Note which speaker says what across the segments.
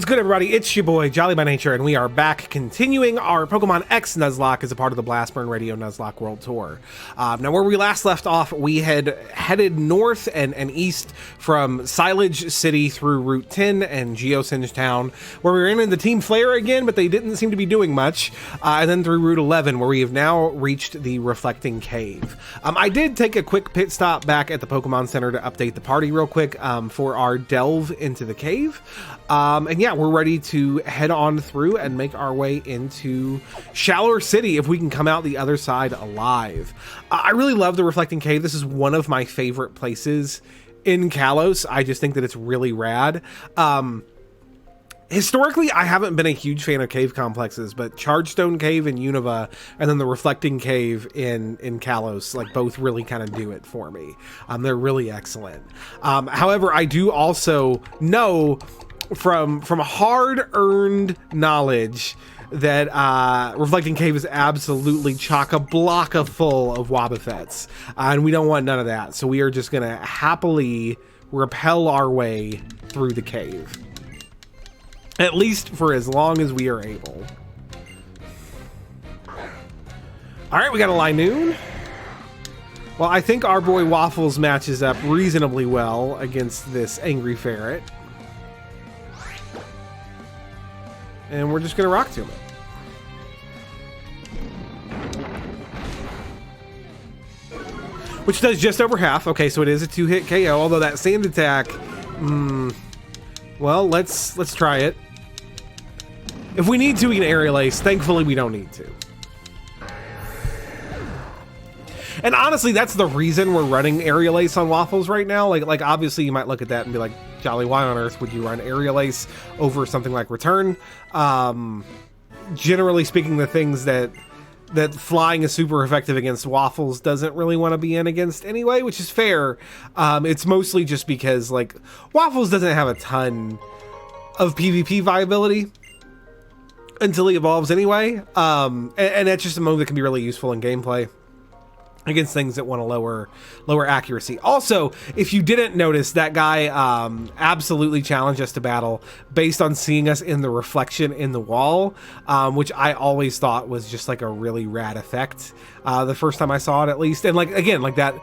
Speaker 1: What's good, everybody? It's your boy, Jolly by Nature, and we are back continuing our Pokemon X Nuzlocke as a part of the Blastburn Radio Nuzlocke World Tour. Now, where we last left off, we had headed north and east from Silage City through Route 10 and Geosinge Town, where we were in the Team Flare again, but they didn't seem to be doing much, and then through Route 11, where we have now reached the Reflecting Cave. I did take a quick pit stop back at the Pokemon Center to update the party real quick for our delve into the cave. And yeah, we're ready to head on through and make our way into Shallower City if we can come out the other side alive. I really love the Reflecting Cave. This is one of my favorite places in Kalos. I just think that it's really rad. Historically, I haven't been a huge fan of cave complexes, but Chargestone Cave in Unova and then the Reflecting Cave in Kalos, like, both really kind of do it for me. They're really excellent. However, I do also know from hard-earned knowledge that Reflecting Cave is absolutely chock-a-block full of Wobbuffets, and we don't want none of that, so we are just gonna happily rappel our way through the cave, at least for as long as we are able. All right, we got a Linoon. Well, I think our boy Waffles matches up reasonably well against this Angry Ferret. And we're just going to rock to him. Which does just over half. Okay, so it is a 2-hit KO, although that sand attack... well, let's try it. If we need to, we can Aerial Ace. Thankfully, we don't need to. And honestly, that's the reason we're running Aerial Ace on Waffles right now. Like obviously, you might look at that and be like, Jolly, why on earth would you run Aerial Ace over something like Return? Generally speaking, the things that flying is super effective against Waffles doesn't really want to be in against anyway, which is fair. It's mostly just because, like, Waffles doesn't have a ton of PvP viability until he evolves anyway. And that's just a move that can be really useful in gameplay against things that want to lower accuracy. Also, if you didn't notice, that guy absolutely challenged us to battle based on seeing us in the reflection in the wall, which I always thought was just like a really rad effect the first time I saw it, at least. And like, again, like that,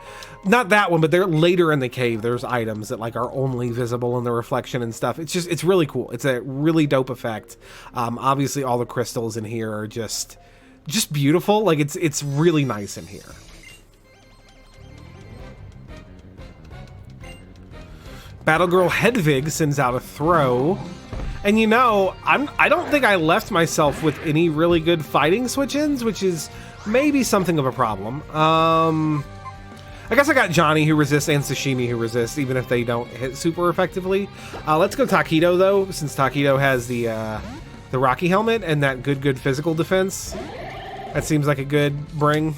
Speaker 1: not that one, but they're later in the cave, there's items that like are only visible in the reflection and stuff. It's really cool. It's a really dope effect. Obviously all the crystals in here are just beautiful. Like it's really nice in here. Battlegirl Hedvig sends out a throw. And you know, I don't think I left myself with any really good fighting switch-ins, which is maybe something of a problem. I guess I got Johnny who resists and Sashimi who resists, even if they don't hit super effectively. Let's go Taquito though, since Taquito has the Rocky helmet and that good physical defense. That seems like a good bring.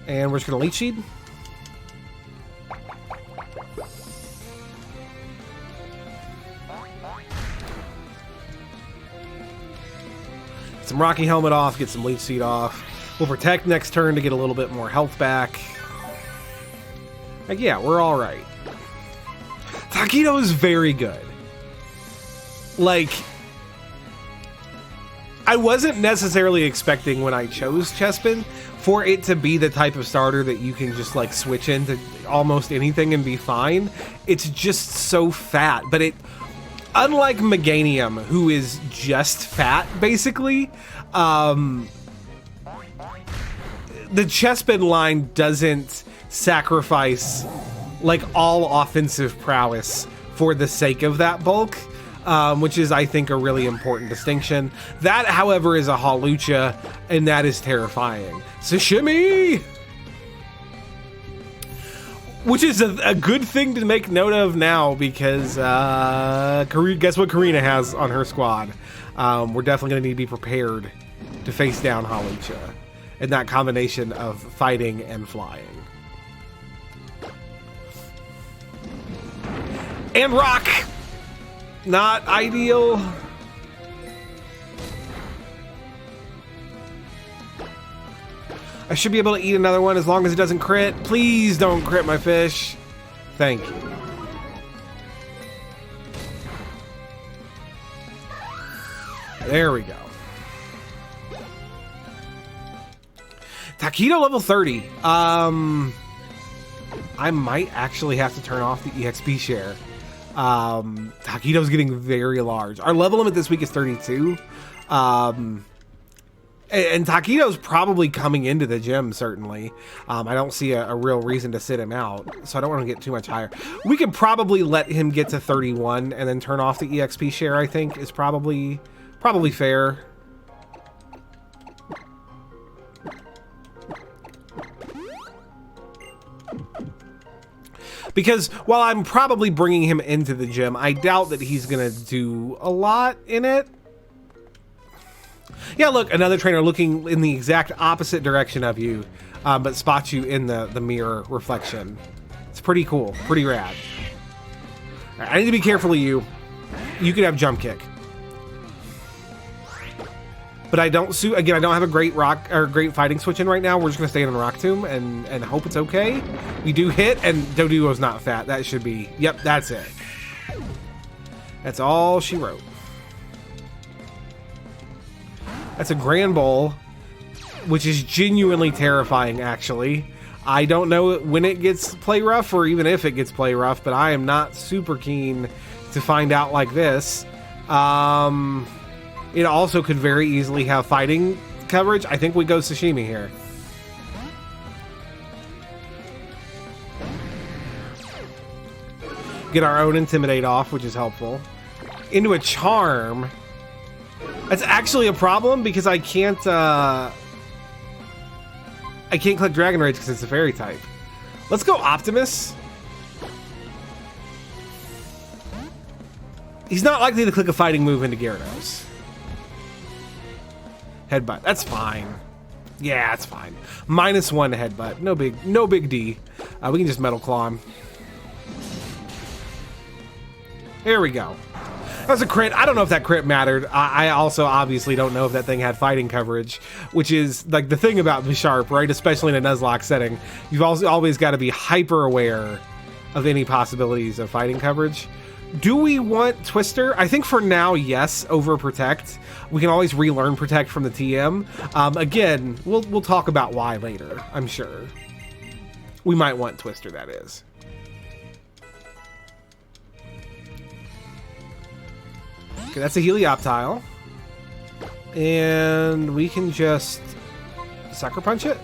Speaker 1: And we're just going to Leech Seed. Get some Rocky Helmet off, get some Leech Seed off. We'll Protect next turn to get a little bit more health back. Like, yeah, we're all right. Taquito is very good. Like, I wasn't necessarily expecting when I chose Chespin for it to be the type of starter that you can just like switch into almost anything and be fine. It's just so fat, but unlike Meganium, who is just fat basically, the Chespin line doesn't sacrifice like all offensive prowess for the sake of that bulk. Which is, I think, a really important distinction. That, however, is a Hawlucha, and that is terrifying. Sashimi! Which is a good thing to make note of now, because guess what Karina has on her squad? We're definitely going to need to be prepared to face down Hawlucha, and that combination of fighting and flying. And Rock! Not ideal. I should be able to eat another one as long as it doesn't crit. Please don't crit my fish. Thank you. There we go. Taquito level 30. I might actually have to turn off the EXP share. Taquito's getting very large. Our level limit this week is 32. And Taquito's probably coming into the gym, certainly. I don't see a real reason to sit him out, so I don't want to get too much higher. We could probably let him get to 31 and then turn off the EXP share, I think, is probably fair. Because while I'm probably bringing him into the gym, I doubt that he's going to do a lot in it. Yeah, look, another trainer looking in the exact opposite direction of you, but spots you in the mirror reflection. It's pretty cool, pretty rad. All right, I need to be careful of you. You could have jump kick. But I don't have a great rock or great fighting switch in right now. We're just gonna stay in the rock tomb and hope it's okay. We do hit, and Doduo's not fat. That should be, yep, that's it. That's all she wrote. That's a Grand Bowl, which is genuinely terrifying, actually. I don't know when it gets play rough or even if it gets play rough, but I am not super keen to find out like this. It also could very easily have fighting coverage. I think we go sashimi here. Get our own intimidate off, which is helpful. Into a charm. That's actually a problem because I can't click Dragon Rage because it's a fairy type. Let's go Optimus. He's not likely to click a fighting move into Gyarados. Headbutt. That's fine. Yeah, that's fine. -1 headbutt. No big D. We can just Metal Claw him. There we go. That was a crit. I don't know if that crit mattered. I also obviously don't know if that thing had fighting coverage, which is like the thing about Bisharp, right? Especially in a Nuzlocke setting. You've also always got to be hyper aware of any possibilities of fighting coverage. Do we want Twister? I think for now, yes, over Protect. We can always relearn Protect from the TM. Again, we'll talk about why later, I'm sure. We might want Twister, that is. Okay, that's a Helioptile. And we can just Sucker Punch it.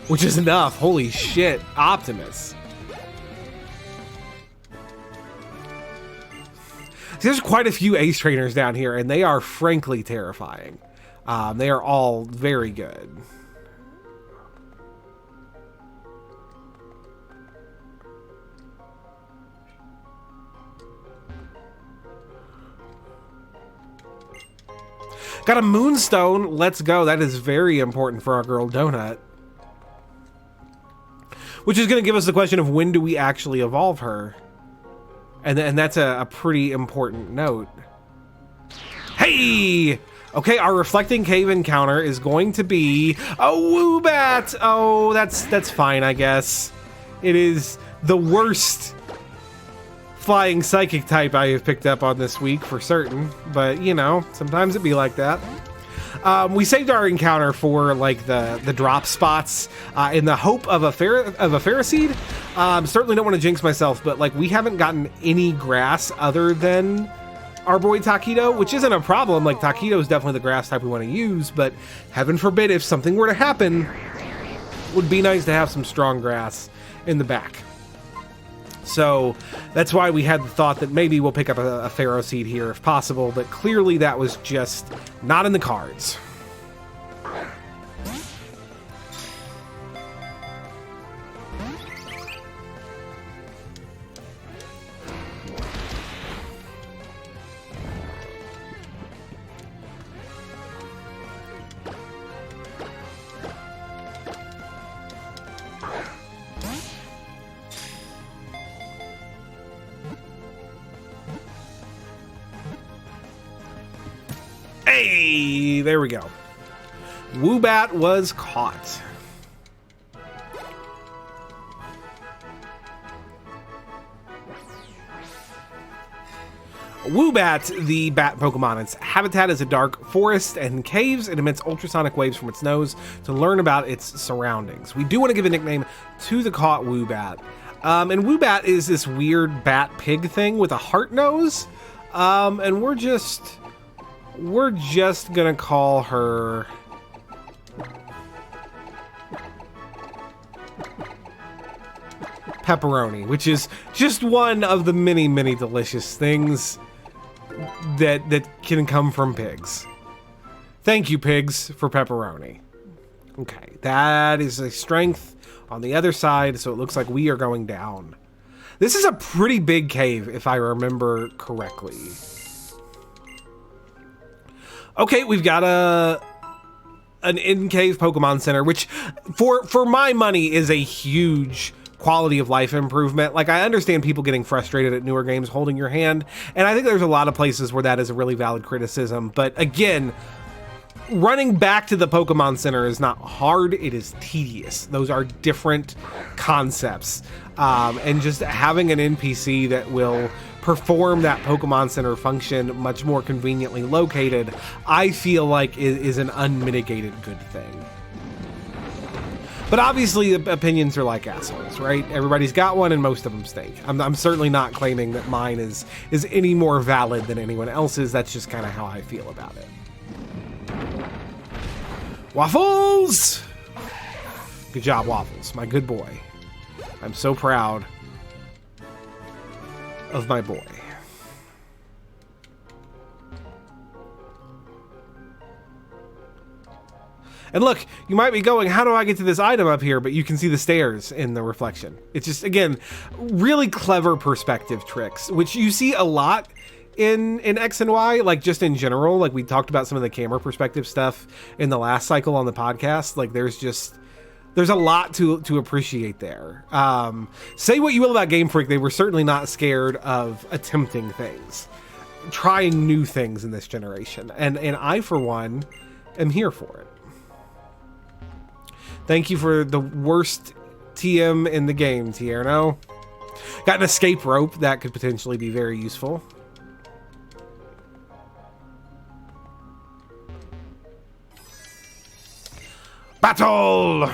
Speaker 1: Which is enough. Holy shit. Optimus. There's quite a few ace trainers down here, and they are frankly terrifying. They are all very good. Got a Moonstone. Let's go. That is very important for our girl Donut. Which is going to give us the question of when do we actually evolve her? And that's a pretty important note. Hey! Okay, our Reflecting Cave encounter is going to be a Woobat! Oh, that's fine, I guess. It is the worst flying psychic type I have picked up on this week for certain. But, you know, sometimes it be like that. We saved our encounter for like the drop spots in the hope of a Ferroseed. Certainly don't want to jinx myself, but like we haven't gotten any grass other than our boy Taquito, which isn't a problem. Like Taquito is definitely the grass type we want to use, but heaven forbid if something were to happen, it would be nice to have some strong grass in the back. So that's why we had the thought that maybe we'll pick up a Ferroseed here if possible, but clearly that was just not in the cards. Hey, there we go. Woobat was caught. Woobat, the bat Pokemon. Its habitat is a dark forest and caves. It emits ultrasonic waves from its nose to learn about its surroundings. We do want to give a nickname to the caught Woobat. And Woobat is this weird bat pig thing with a heart nose. And we're just gonna call her Pepperoni, which is just one of the many, many delicious things that can come from pigs. Thank you, pigs, for pepperoni. Okay, that is a strength on the other side, so it looks like we are going down. This is a pretty big cave, if I remember correctly. Okay, we've got an in-cave Pokemon Center, which, for my money, is a huge quality of life improvement. Like, I understand people getting frustrated at newer games holding your hand, and I think there's a lot of places where that is a really valid criticism. But again, running back to the Pokemon Center is not hard, it is tedious. Those are different concepts. And just having an NPC that will perform that Pokemon Center function much more conveniently located, I feel like is an unmitigated good thing. But obviously, the opinions are like assholes, right? Everybody's got one, and most of them stink. I'm certainly not claiming that mine is any more valid than anyone else's. That's just kind of how I feel about it. Waffles! Good job, Waffles, my good boy. I'm so proud of my boy. And look, you might be going, how do I get to this item up here? But you can see the stairs in the reflection. It's just, again, really clever perspective tricks, which you see a lot in X and Y, like just in general. Like we talked about some of the camera perspective stuff in the last cycle on the podcast. Like there's a lot to appreciate there. Say what you will about Game Freak, they were certainly not scared of attempting things, trying new things in this generation. And I, for one, am here for it. Thank you for the worst TM in the game, Tierno. Got an escape rope. That could potentially be very useful. Battle!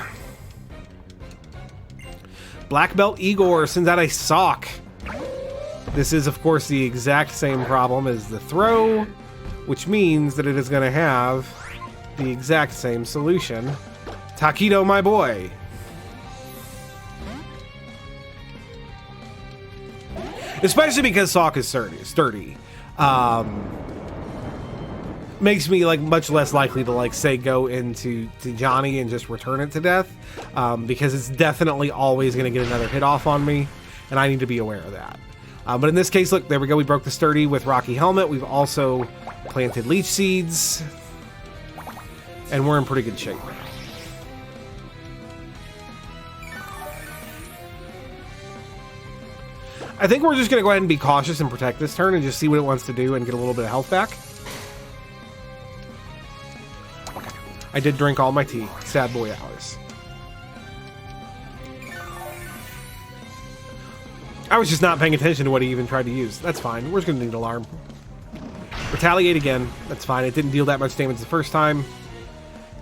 Speaker 1: Black Belt Igor sends out a sock. This is, of course, the exact same problem as the throw, which means that it is going to have the exact same solution. Taquito, my boy. Especially because Sock is sturdy. Makes me like much less likely to like say go into Johnny and just return it to death. Because it's definitely always going to get another hit off on me. And I need to be aware of that. But in this case, look, there we go. We broke the sturdy with Rocky Helmet. We've also planted Leech Seeds. And we're in pretty good shape. I think we're just going to go ahead and be cautious and protect this turn and just see what it wants to do and get a little bit of health back. Okay. I did drink all my tea. Sad boy hours. I was just not paying attention to what he even tried to use. That's fine. We're just going to need an alarm. Retaliate again. That's fine. It didn't deal that much damage the first time.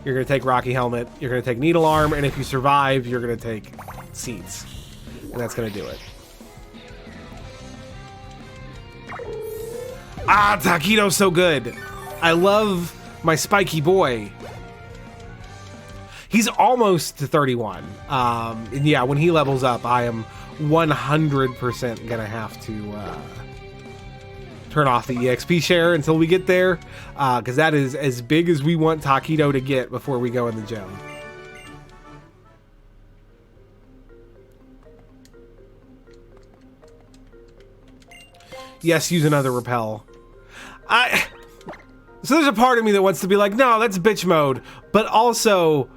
Speaker 1: You're going to take Rocky Helmet. You're going to take Needle Arm. And if you survive, you're going to take Seeds. And that's going to do it. Ah, Taquito's so good. I love my spiky boy. He's almost to 31. And yeah, when he levels up, I am 100% gonna have to turn off the EXP share until we get there, because that is as big as we want Taquito to get before we go in the gym. Yes, use another repel. So there's a part of me that wants to be like, no, that's bitch mode, but also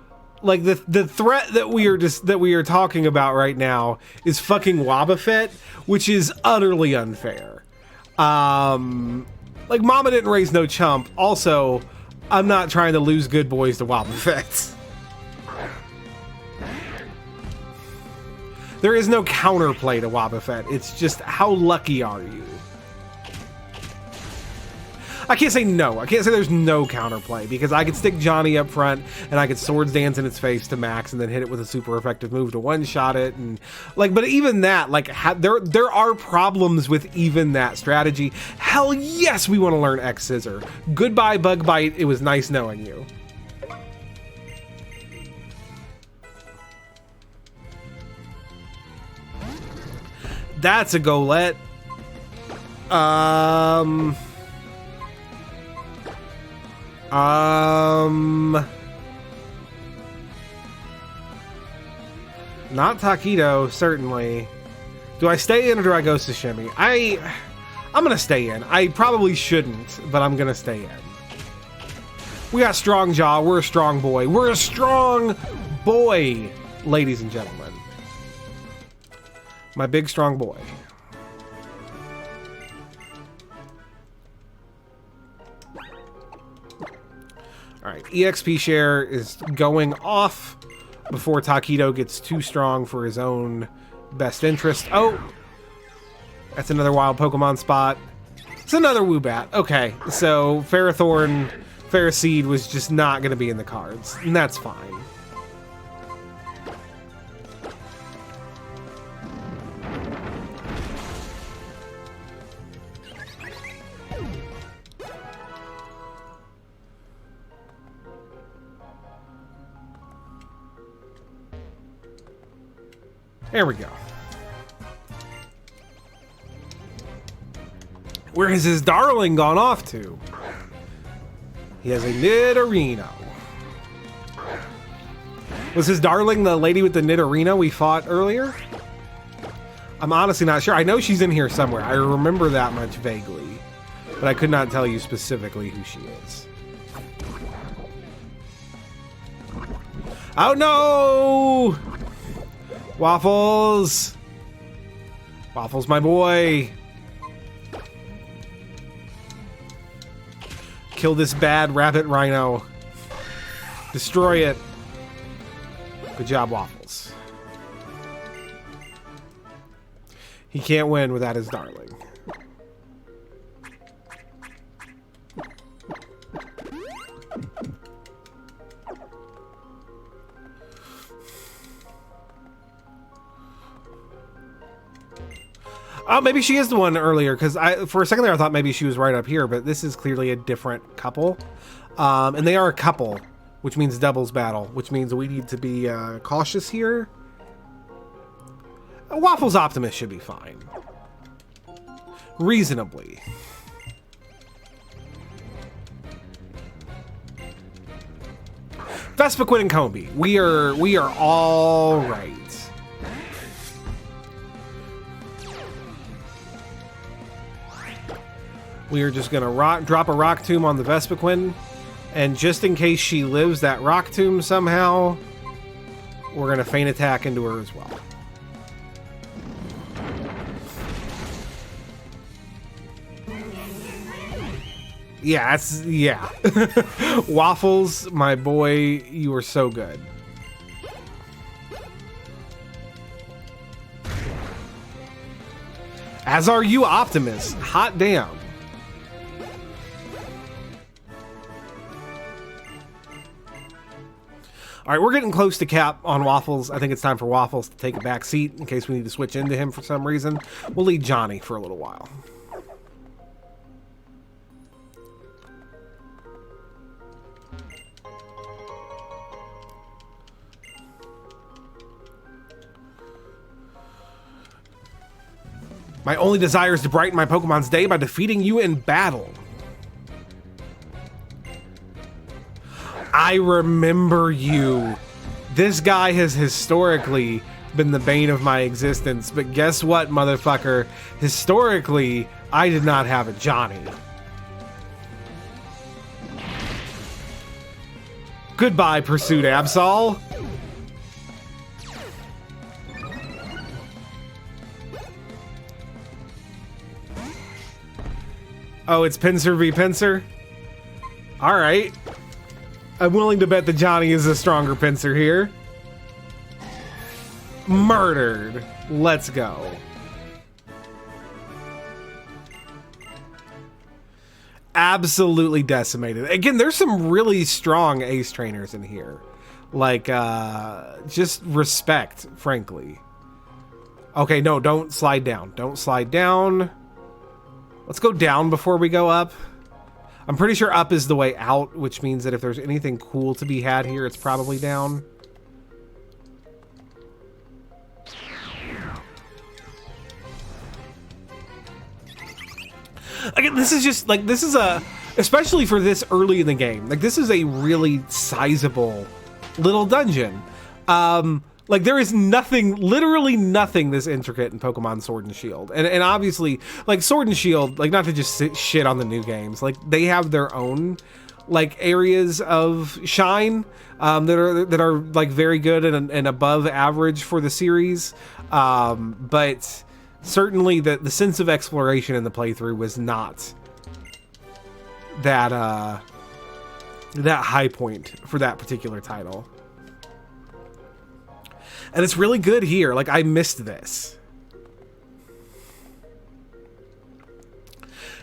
Speaker 1: like the threat that we are talking about right now is fucking Wobbuffet, which is utterly unfair. Like Mama didn't raise no chump. Also, I'm not trying to lose good boys to Wobbuffet. There is no counterplay to Wobbuffet. It's just how lucky are you? I can't say no. I can't say there's no counterplay, because I could stick Johnny up front and I could Swords Dance in its face to max and then hit it with a super effective move to one-shot it. And like, but even that, like, there are problems with even that strategy. Hell yes, we want to learn X Scissor. Goodbye, Bug Bite. It was nice knowing you. That's a Golett. Not Taquito, certainly. Do I stay in or do I go Sashimi? I'm gonna stay in. I probably shouldn't, but I'm gonna stay in. We got strong jaw. We're a strong boy. We're a strong boy, ladies and gentlemen. My big strong boy. All right, EXP share is going off before Taquito gets too strong for his own best interest. Oh, that's another wild Pokemon spot. It's another Woobat. Okay, so Ferrothorn, Ferroseed was just not going to be in the cards, and that's fine. There we go. Where has his darling gone off to? He has a Nidorino. Was his darling the lady with the Nidorino we fought earlier? I'm honestly not sure. I know she's in here somewhere. I remember that much vaguely, but I could not tell you specifically who she is. Oh no! Waffles! Waffles, my boy! Kill this bad rabbit rhino. Destroy it. Good job, Waffles. He can't win without his darling. Oh, maybe she is the one earlier, because for a second there I thought maybe she was right up here, but this is clearly a different couple. And they are a couple, which means doubles battle, which means we need to be cautious here. Waffles Optimus should be fine. Reasonably. Vespiquen and Combi. We are all right. We are just gonna drop a Rock Tomb on the Vespiquen, and just in case she lives that Rock Tomb somehow, we're gonna feint attack into her as well. Yeah, yeah. Waffles, my boy, you are so good. As are you, Optimus. Hot damn. All right, we're getting close to cap on Waffles. I think it's time for Waffles to take a back seat in case we need to switch into him for some reason. We'll lead Johnny for a little while. My only desire is to brighten my Pokemon's day by defeating you in battle. I remember you. This guy has historically been the bane of my existence, but guess what, motherfucker? Historically, I did not have a Johnny. Goodbye, Pursuit Absol. Oh, it's Pinsir v. Pinsir? Alright. I'm willing to bet that Johnny is a stronger Pinsir here. Murdered. Let's go. absolutely decimated. Again, there's some really strong ace trainers in here. Like, just respect, frankly. Okay, no, don't slide down. Don't slide down. Let's go down before we go up. I'm pretty sure up is the way out, which means that if there's anything cool to be had here, it's probably down. Again, this is just, like, this is a, especially for this early in the game, like, this is a really sizable little dungeon. Like, there is nothing, literally nothing this intricate in Pokemon Sword and Shield. And obviously, like, Sword and Shield, like, not to just shit on the new games, like, they have their own, like, areas of shine that are like, very good and above average for the series. But certainly the sense of exploration in the playthrough was not that high point for that particular title. And it's really good here. Like, I missed this.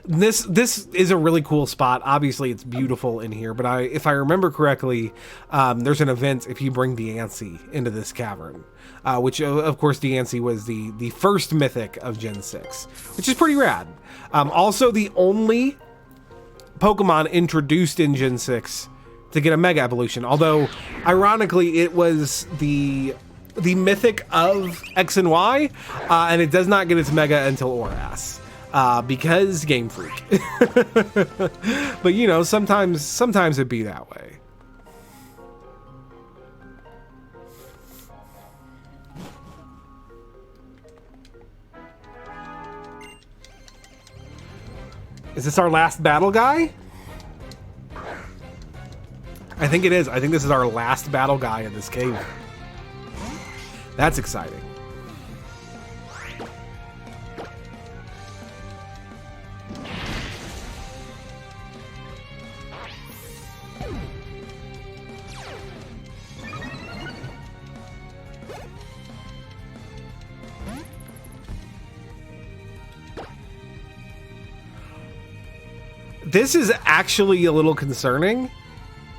Speaker 1: This is a really cool spot. Obviously, it's beautiful in here, but if I remember correctly, there's an event if you bring Deancey into this cavern, which, of course, Deancey was the first mythic of Gen 6, which is pretty rad. Also, the only Pokemon introduced in Gen 6 to get a Mega Evolution, although, ironically, it was the mythic of X and Y, and it does not get its Mega until Oras, because Game Freak. But, you know, sometimes it be that way. Is this our last battle guy? I think it is. I think this is our last battle guy in this cave. That's exciting. This is actually a little concerning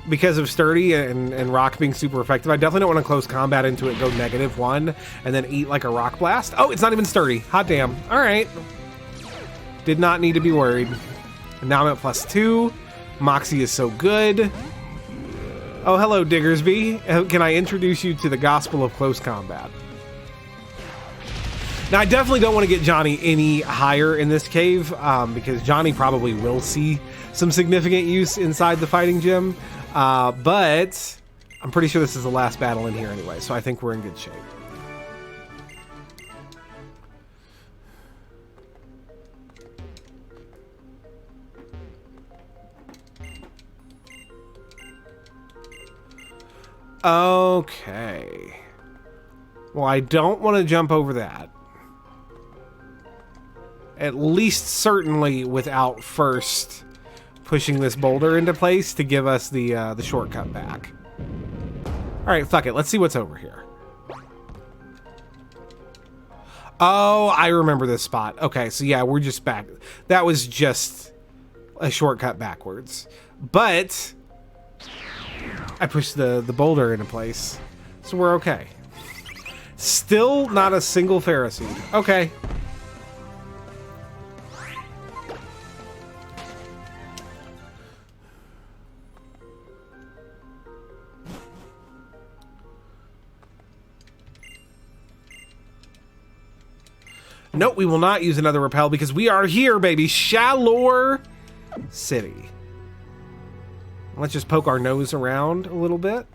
Speaker 1: because of Sturdy and Rock being super effective. I definitely don't want to close combat into it, go -1, and then eat like a Rock Blast. Oh, it's not even Sturdy. Hot damn. All right. Did not need to be worried. And now I'm at +2. Moxie is so good. Oh, hello, Diggersby. Can I introduce you to the gospel of close combat? Now, I definitely don't want to get Johnny any higher in this cave, because Johnny probably will see some significant use inside the fighting gym, but I'm pretty sure this is the last battle in here anyway, so I think we're in good shape. Okay. Well, I don't want to jump over that. At least certainly without first pushing this boulder into place to give us the shortcut back. All right, fuck it. Let's see what's over here. Oh, I remember this spot. Okay, so yeah, we're just back. That was just a shortcut backwards. But I pushed the boulder into place, so we're okay. Still not a single Ferroseed. Okay. Nope, we will not use another repel because we are here, baby. Shalor City. Let's just poke our nose around a little bit.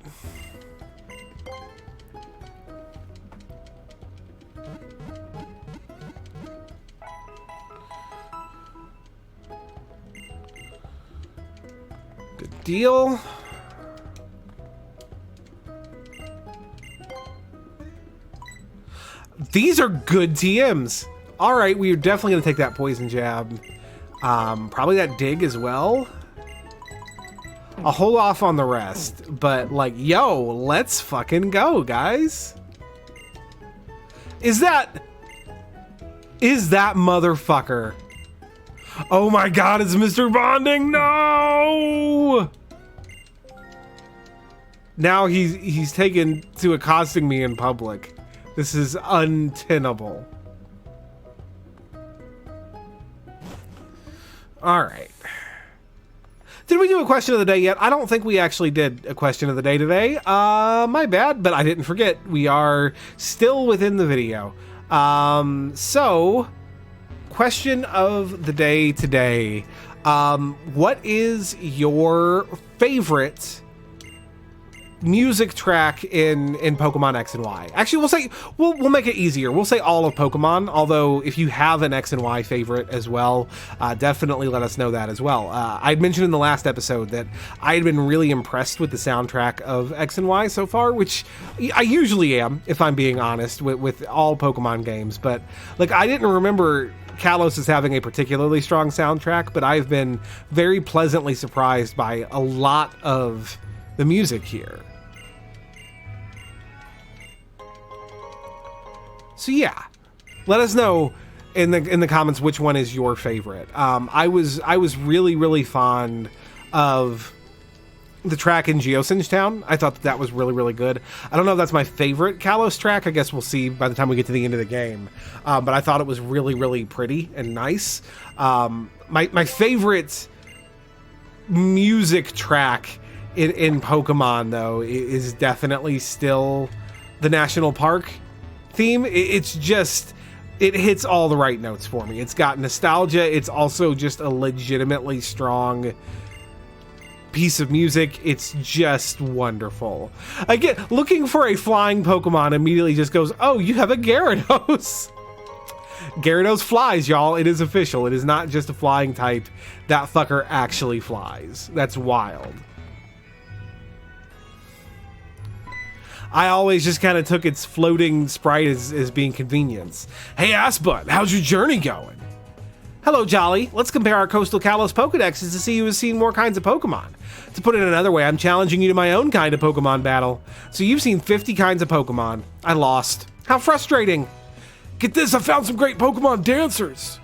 Speaker 1: Good deal. These are good TMs. All right, we are definitely going to take that poison jab. Probably that dig as well. I'll hold off on the rest, but like, yo, let's fucking go, guys. Is that motherfucker? Oh my god, it's Mr. Bonding! No! Now he's taken to accosting me in public. This is untenable. Alright. Did we do a question of the day yet? I don't think we actually did a question of the day today. My bad, but I didn't forget. We are still within the video. So, question of the day today. What is your favorite music track in Pokemon X and Y? Actually, we'll make it easier. We'll say all of Pokemon, although if you have an X and Y favorite as well, definitely let us know that as well. I'd mentioned in the last episode that I had been really impressed with the soundtrack of X and Y so far, which I usually am, if I'm being honest, with all Pokemon games, but like I didn't remember Kalos as having a particularly strong soundtrack, but I've been very pleasantly surprised by a lot of the music here. So yeah, let us know in the comments which one is your favorite. I was really fond of the track in Geosinge Town. I thought that was really good. I don't know if that's my favorite Kalos track. I guess we'll see by the time we get to the end of the game. But I thought it was really pretty and nice. My favorite music track in Pokemon though is definitely still the National Park theme. It's just, it hits all the right notes for me. It's got nostalgia. It's also just a legitimately strong piece of music. It's just wonderful. Again, looking for a flying Pokemon immediately just goes, oh, you have a Gyarados. Gyarados flies, y'all. It is official. It is not just a flying type. That fucker actually flies. That's wild. I always just kind of took its floating sprite as being convenience. Hey, Assbutt, how's your journey going? Hello, Jolly. Let's compare our Coastal Kalos Pokedexes to see who has seen more kinds of Pokemon. To put it another way, I'm challenging you to my own kind of Pokemon battle. So you've seen 50 kinds of Pokemon. I lost. How frustrating. Get this, I found some great Pokemon dancers.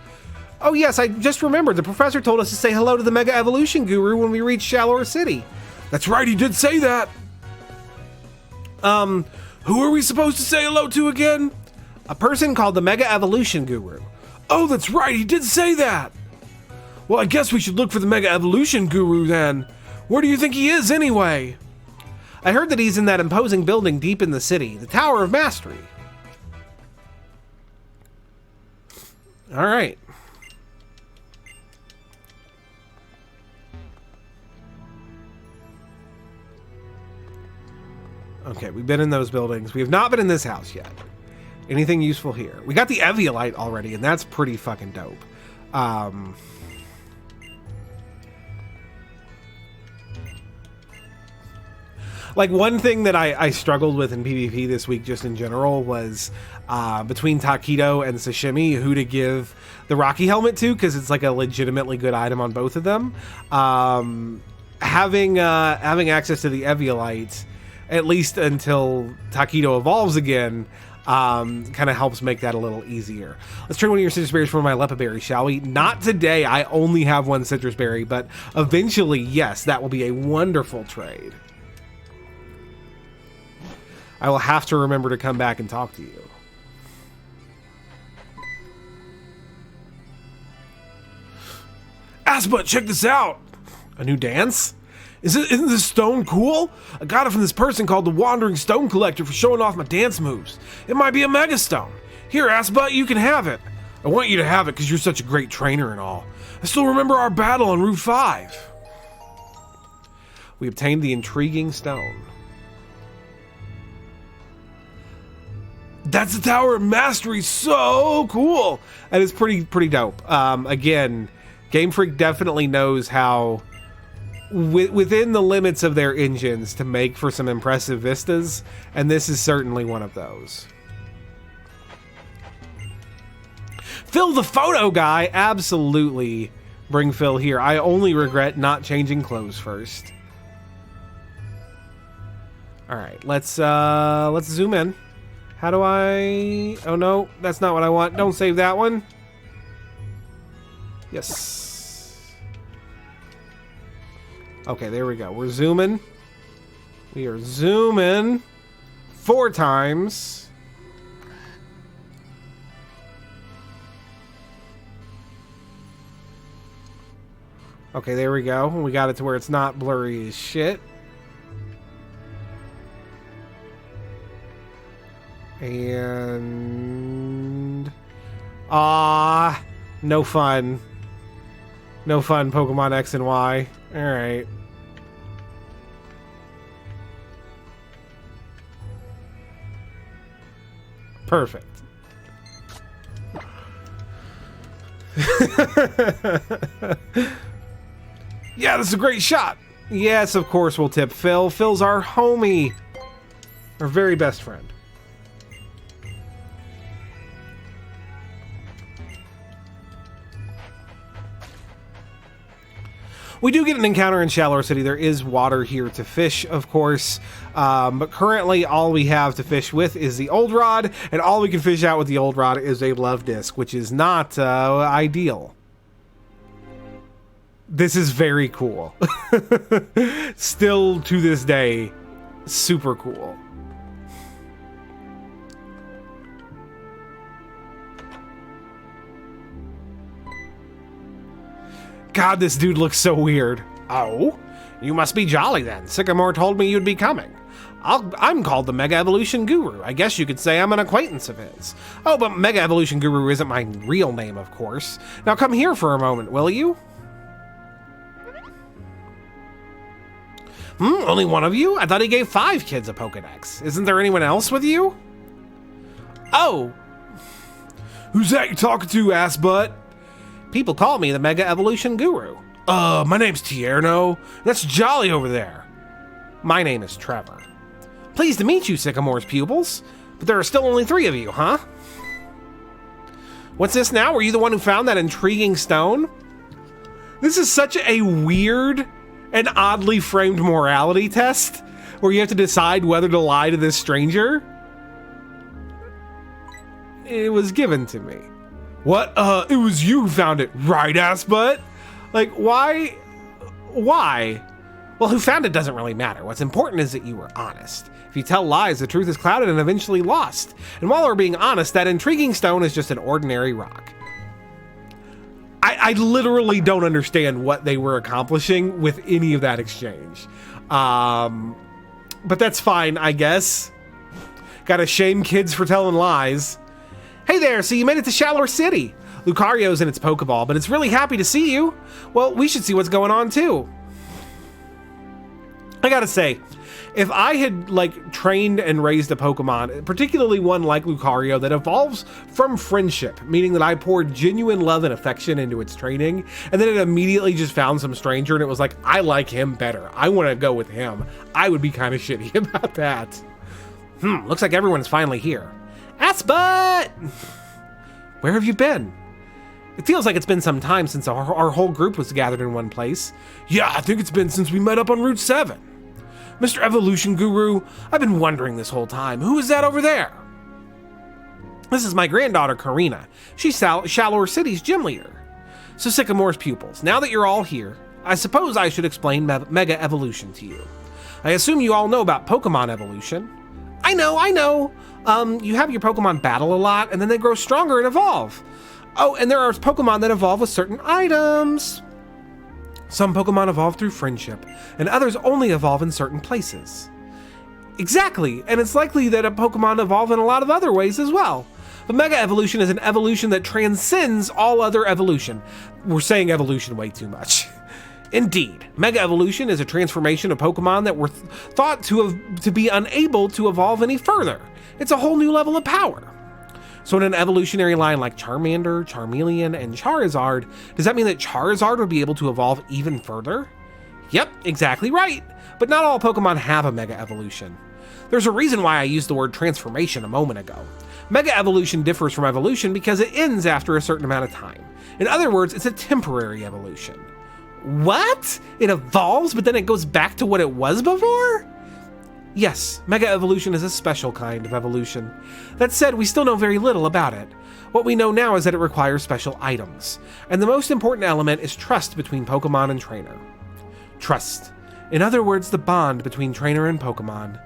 Speaker 1: Oh yes, I just remembered. The professor told us to say hello to the Mega Evolution Guru when we reach Shallower City. That's right, he did say that. Who are we supposed to say hello to again? A person called the Mega Evolution Guru. Oh, that's right, he did say that. Well, I guess we should look for the Mega Evolution Guru then. Where do you think he is anyway? I heard that he's in that imposing building deep in the city, the Tower of Mastery. All right. Okay, we've been in those buildings. We have not been in this house yet. Anything useful here? We got the Eviolite already, and that's pretty fucking dope. Like, one thing that I struggled with in PvP this week, just in general, was between Taquito and Sashimi, who to give the Rocky Helmet to, because it's like a legitimately good item on both of them. Having access to the Eviolite, at least until Taquito evolves again, kind of helps make that a little easier. Let's trade one of your citrus berries for my Lepa berry, shall we? Not today. I only have one citrus berry, but eventually, yes, that will be a wonderful trade. I will have to remember to come back and talk to you. Assbutt, check this out! A new dance? Isn't this stone cool? I got it from this person called the Wandering Stone Collector for showing off my dance moves. It might be a Mega Stone. Here, Assbutt, you can have it. I want you to have it because you're such a great trainer and all. I still remember our battle on Route 5. We obtained the intriguing stone. That's the Tower of Mastery. So cool. That is pretty dope. Again, Game Freak definitely knows how, within the limits of their engines, to make for some impressive vistas, and this is certainly one of those. Phil the photo guy, absolutely bring Phil here. I only regret not changing clothes first. All right, let's zoom in. How do I... Oh no, that's not what I want. Don't save that one. Yes. Okay, there we go. We're zooming. We are zooming 4 times. Okay, there we go. We got it to where it's not blurry as shit. And... no fun. No fun, Pokemon X and Y. Alright. Perfect. Yeah, this is a great shot. Yes, of course we'll tip Phil. Phil's our homie. Our very best friend. We do get an encounter in Shallower City. There is water here to fish, of course. But currently all we have to fish with is the Old Rod, and all we can fish out with the Old Rod is a love disc, which is not ideal. This is very cool. Still to this day, super cool. God, this dude looks so weird. Oh, you must be jolly then. Sycamore told me you'd be coming. I'm called the Mega Evolution Guru. I guess you could say I'm an acquaintance of his. Oh, but Mega Evolution Guru isn't my real name, of course. Now come here for a moment, will you? Only one of you? I thought he gave 5 kids a Pokedex. Isn't there anyone else with you? Oh. Who's that you're talking to, ass butt? People call me the Mega Evolution Guru. My name's Tierno. That's Jolly over there. My name is Trevor. Pleased to meet you, Sycamore's pupils. But there are still only 3 of you, huh? What's this now? Were you the one who found that intriguing stone? This is such a weird and oddly framed morality test where you have to decide whether to lie to this stranger. It was given to me. What? It was you who found it, right, ass butt? Like, why? Why? Well, who found it doesn't really matter. What's important is that you were honest. If you tell lies, the truth is clouded and eventually lost. And while we're being honest, that intriguing stone is just an ordinary rock. I literally don't understand what they were accomplishing with any of that exchange. But that's fine, I guess. Gotta shame kids for telling lies. Hey there, so you made it to Shallower City. Lucario's in its Pokeball, but it's really happy to see you. Well, we should see what's going on too. I gotta say, if I had trained and raised a Pokemon, particularly one like Lucario that evolves from friendship, meaning that I poured genuine love and affection into its training, and then it immediately just found some stranger and it was like, I like him better. I want to go with him. I would be kind of shitty about that. Looks like everyone's finally here. Assbutt! Where have you been? It feels like it's been some time since our whole group was gathered in one place. Yeah, I think it's been since we met up on Route 7. Mr. Evolution Guru, I've been wondering this whole time, who is that over there? This is my granddaughter, Serena. She's Shallower City's gym leader. So Sycamore's pupils, now that you're all here, I suppose I should explain Mega Evolution to you. I assume you all know about Pokemon evolution. I know. You have your Pokemon battle a lot, and then they grow stronger and evolve. Oh, and there are Pokemon that evolve with certain items. Some Pokemon evolve through friendship, and others only evolve in certain places. Exactly, and it's likely that a Pokemon evolve in a lot of other ways as well. But Mega Evolution is an evolution that transcends all other evolution. We're saying evolution way too much. Indeed, Mega Evolution is a transformation of Pokemon that were thought to be unable to evolve any further. It's a whole new level of power. So in an evolutionary line like Charmander, Charmeleon, and Charizard, does that mean that Charizard would be able to evolve even further? Yep, exactly right. But not all Pokemon have a Mega Evolution. There's a reason why I used the word transformation a moment ago. Mega Evolution differs from evolution because it ends after a certain amount of time. In other words, it's a temporary evolution. What? It evolves, but then it goes back to what it was before? Yes, Mega Evolution is a special kind of evolution. That said, we still know very little about it. What we know now is that it requires special items, and the most important element is trust between Pokemon and trainer. Trust. In other words, the bond between trainer and Pokemon.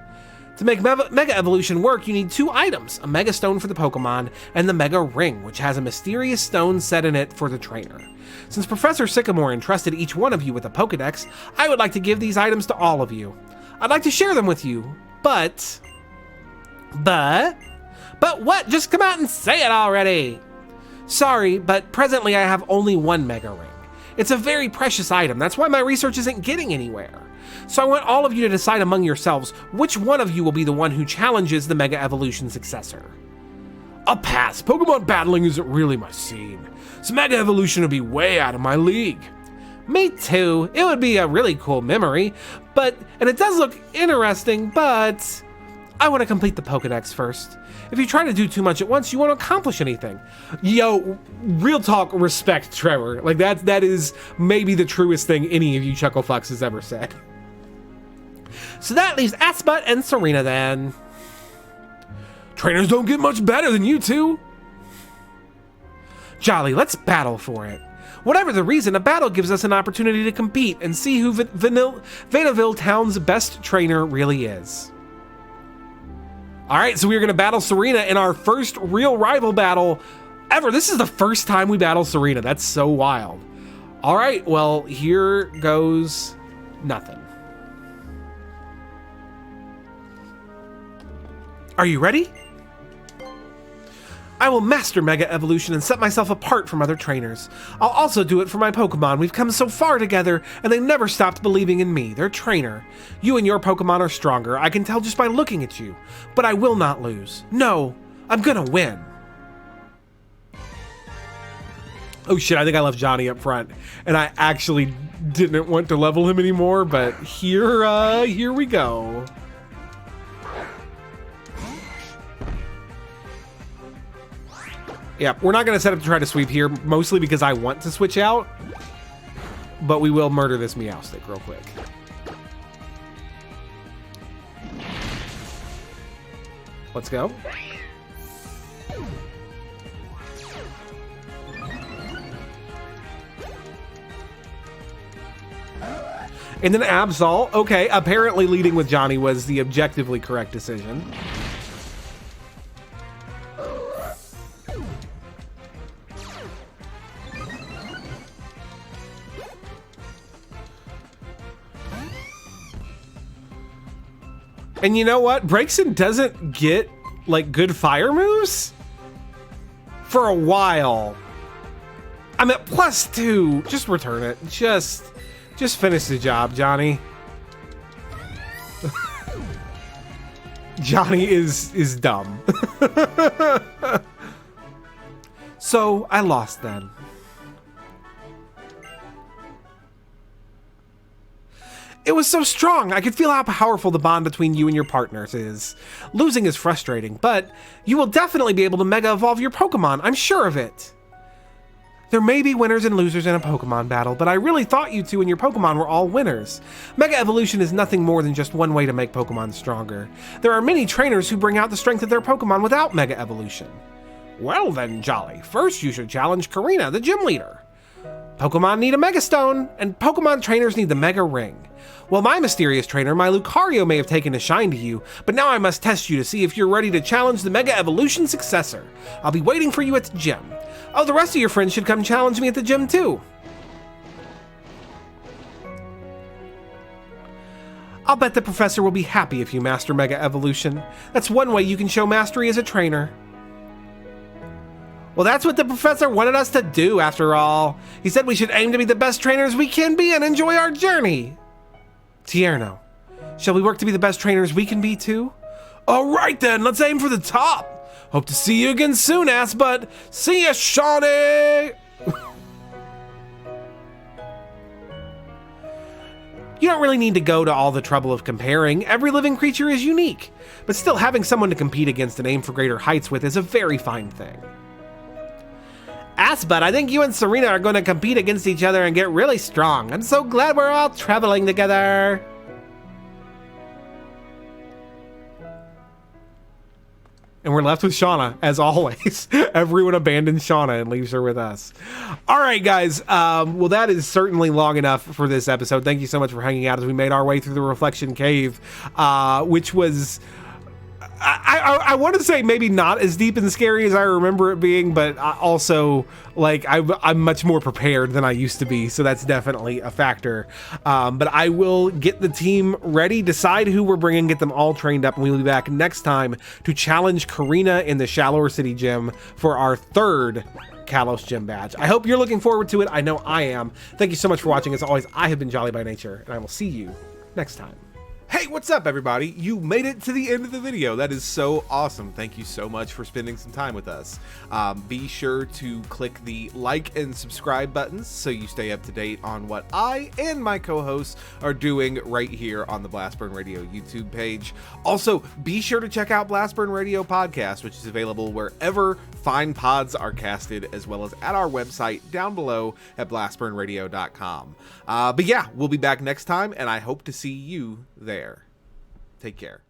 Speaker 1: To make Mega Evolution work, you need 2 items, a Mega Stone for the Pokemon, and the Mega Ring, which has a mysterious stone set in it for the trainer. Since Professor Sycamore entrusted each one of you with a Pokedex, I would like to give these items to all of you. I'd like to share them with you, but what? Just come out and say it already! Sorry, but presently I have only 1 Mega Ring. It's a very precious item, that's why my research isn't getting anywhere. So I want all of you to decide among yourselves which one of you will be the one who challenges the Mega Evolution successor. I'll pass. Pokemon battling isn't really my scene. So Mega Evolution would be way out of my league. Me too. It would be a really cool memory, and it does look interesting, but I want to complete the Pokedex first. If you try to do too much at once, you won't accomplish anything. Yo, real talk, respect, Trevor. Like that is maybe the truest thing any of you Chuckle Fucks has ever said. So that leaves Aspat and Serena then. Trainers don't get much better than you two. Jolly, let's battle for it. Whatever the reason, a battle gives us an opportunity to compete and see who Vanaville Town's best trainer really is. Alright, so we're going to battle Serena in our first real rival battle ever. This is the first time we battle Serena. That's so wild. Alright, well, here goes nothing. Are you ready? I will master Mega Evolution and set myself apart from other trainers. I'll also do it for my Pokemon. We've come so far together, and they never stopped believing in me, their trainer. You and your Pokemon are stronger, I can tell just by looking at you. But I will not lose. No, I'm gonna win. Oh shit, I think I left Johnny up front, and I actually didn't want to level him anymore, but here we go. Yeah, we're not going to set up to try to sweep here, mostly because I want to switch out. But we will murder this Meowstic real quick. Let's go. And then Absol. Okay, apparently leading with Johnny was the objectively correct decision. And you know what? Braixen doesn't get, like, good fire moves for a while. I'm at +2. Just return it. Just finish the job, Johnny. Johnny is dumb. So, I lost then. It was so strong. I could feel how powerful the bond between you and your partners is. Losing is frustrating, but you will definitely be able to Mega Evolve your Pokemon. I'm sure of it. There may be winners and losers in a Pokemon battle, but I really thought you two and your Pokemon were all winners. Mega Evolution is nothing more than just one way to make Pokemon stronger. There are many trainers who bring out the strength of their Pokemon without Mega Evolution. Well then, Jolly, first you should challenge Karina, the gym leader. Pokemon need a Mega Stone, and Pokemon trainers need the Mega Ring. Well, my mysterious trainer, my Lucario, may have taken a shine to you, but now I must test you to see if you're ready to challenge the Mega Evolution successor. I'll be waiting for you at the gym. Oh, the rest of your friends should come challenge me at the gym too. I'll bet the professor will be happy if you master Mega Evolution. That's one way you can show mastery as a trainer. Well, that's what the professor wanted us to do, after all. He said we should aim to be the best trainers we can be and enjoy our journey. Tierno, shall we work to be the best trainers we can be too? All right then, let's aim for the top. Hope to see you again soon, Assbud. See ya, Shawnee! You don't really need to go to all the trouble of comparing. Every living creature is unique. But still, having someone to compete against and aim for greater heights with is a very fine thing. Assbud, I think you and Serena are going to compete against each other and get really strong. I'm so glad we're all traveling together. And we're left with Shauna, as always. Everyone abandons Shauna and leaves her with us. All right, guys. Well, that is certainly long enough for this episode. Thank you so much for hanging out as we made our way through the Reflection Cave, which was... I want to say maybe not as deep and scary as I remember it being, but also, like, I'm much more prepared than I used to be, so that's definitely a factor. But I will get the team ready, decide who we're bringing, get them all trained up, and we'll be back next time to challenge Serena in the Shallower City Gym for our 3rd Kalos Gym badge. I hope you're looking forward to it. I know I am. Thank you so much for watching. As always, I have been Jolly by Nature, and I will see you next time. Hey, what's up, everybody? You made it to the end of the video. That is so awesome. Thank you so much for spending some time with us. Be sure to click the like and subscribe buttons so you stay up to date on what I and my co-hosts are doing right here on the Blastburn Radio YouTube page. Also, be sure to check out Blastburn Radio Podcast, which is available wherever fine pods are casted, as well as at our website down below at blastburnradio.com. But yeah, we'll be back next time, and I hope to see you there. Take care.